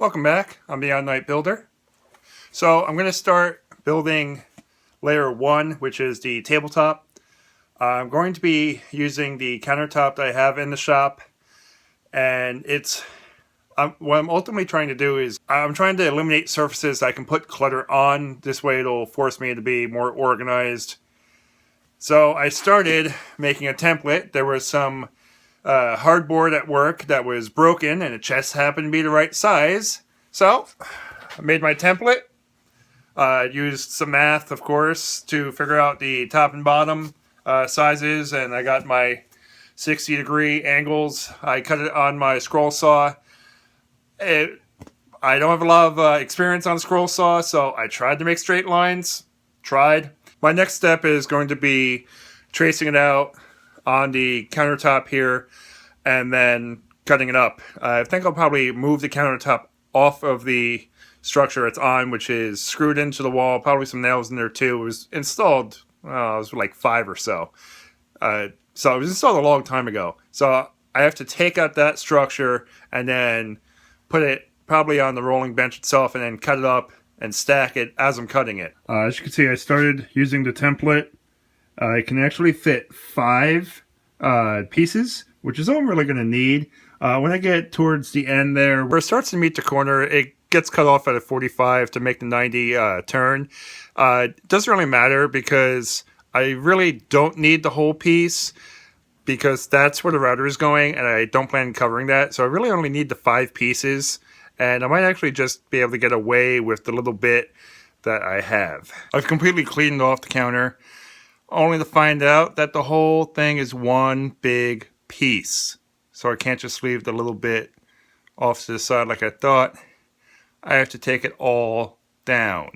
Welcome back. I'm the Oddnight builder. So I'm going to start building layer 1, which is the tabletop. I'm going to be using the countertop that I have in the shop, and what I'm ultimately trying to do is I'm trying to eliminate surfaces I can put clutter on. This way it'll force me to be more organized. So I started making a template. There was some hardboard at work that was broken, and it just happened to be the right size. So I made my template. Used some math, of course, to figure out the top and bottom sizes, and I got my 60-degree angles. I cut it on my scroll saw. I don't have a lot of experience on scroll saw, so I tried to make straight lines. My next step is going to be tracing it out on the countertop here and then cutting it up. I think I'll probably move the countertop off of the structure it's on, which is screwed into the wall, probably some nails in there too. It was installed, it was like 5 or so. So it was installed a long time ago. So I have to take out that structure and then put it probably on the rolling bench itself and then cut it up and stack it as I'm cutting it. As you can see, I started using the template. I can actually fit 5 pieces, which is all I'm really going to need. When I get towards the end there, where it starts to meet the corner, it gets cut off at a 45 to make the 90 turn. It doesn't really matter because I really don't need the whole piece because that's where the router is going and I don't plan on covering that. So I really only need the 5 pieces, and I might actually just be able to get away with the little bit that I have. I've completely cleaned off the counter, only to find out that the whole thing is one big piece. So I can't just leave the little bit off to the side like I thought. I have to take it all down.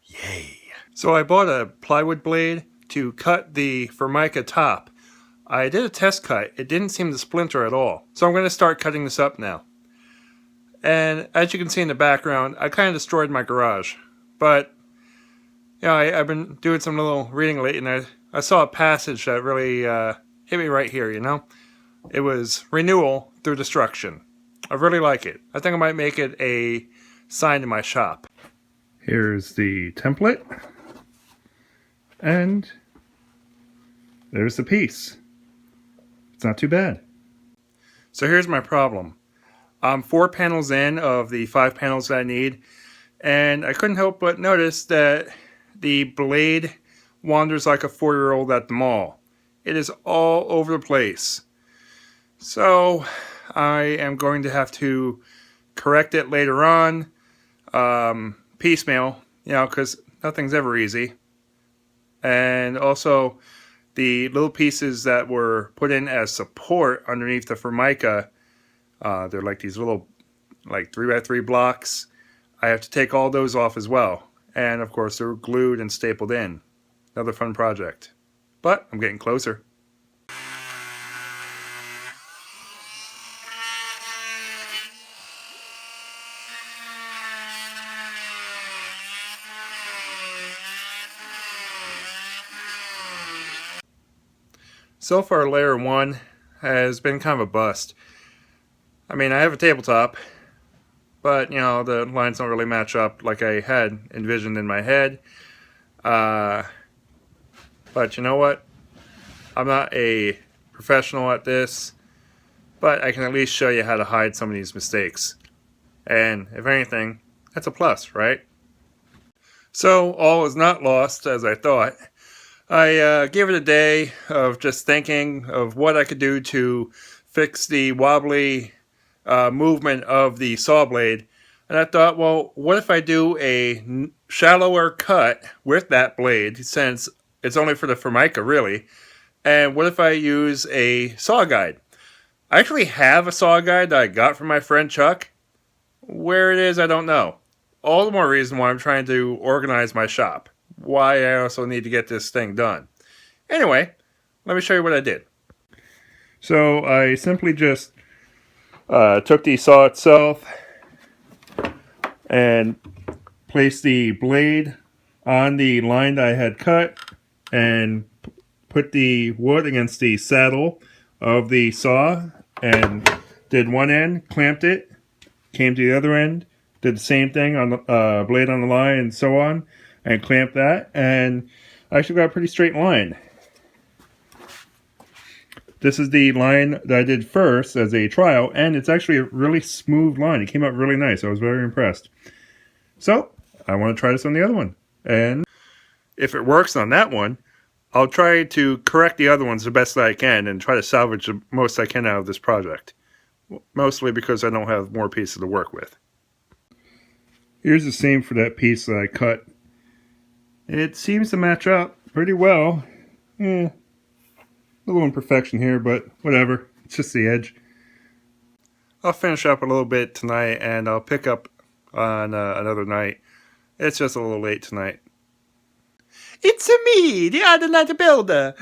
Yay. So I bought a plywood blade to cut the Formica top. I did a test cut. It didn't seem to splinter at all. So I'm going to start cutting this up now. And as you can see in the background, I kind of destroyed my garage. But yeah, I've been doing some little reading lately, and I saw a passage that really hit me right here, you know? It was renewal through destruction. I really like it. I think I might make it a sign in my shop. Here's the template. And there's the piece. It's not too bad. So here's my problem. I'm 4 panels in of the 5 panels that I need, and I couldn't help but notice that the blade wanders like a 4-year-old at the mall. It is all over the place. So I am going to have to correct it later on, piecemeal, because nothing's ever easy. And also, the little pieces that were put in as support underneath the Formica, they're like these little 3x3 blocks. I have to take all those off as well. And of course, they're glued and stapled in. Another fun project. But I'm getting closer. So far, layer 1 has been kind of a bust. I mean, I have a tabletop, but, the lines don't really match up like I had envisioned in my head. But you know what? I'm not a professional at this, but I can at least show you how to hide some of these mistakes. And if anything, that's a plus, right? So, all is not lost as I thought. I gave it a day of just thinking of what I could do to fix the wobbly movement of the saw blade. And I thought, well, what if I do a shallower cut with that blade, since it's only for the Formica, really. And what if I use a saw guide? I actually have a saw guide that I got from my friend Chuck. Where it is, I don't know. All the more reason why I'm trying to organize my shop. Why I also need to get this thing done. Anyway, let me show you what I did. So I simply just took the saw itself and placed the blade on the line that I had cut and put the wood against the saddle of the saw and did one end, clamped it, came to the other end, did the same thing on the blade on the line and so on, and clamped that, and I actually got a pretty straight line. This is the line that I did first as a trial, and it's actually a really smooth line. It came out really nice. I was very impressed. So, I want to try this on the other one. And if it works on that one, I'll try to correct the other ones the best that I can and try to salvage the most I can out of this project. Mostly because I don't have more pieces to work with. Here's the same for that piece that I cut. It seems to match up pretty well. A little imperfection here, but whatever. It's just the edge. I'll finish up a little bit tonight, and I'll pick up on another night. It's just a little late tonight. It's me, the Oddnight builder.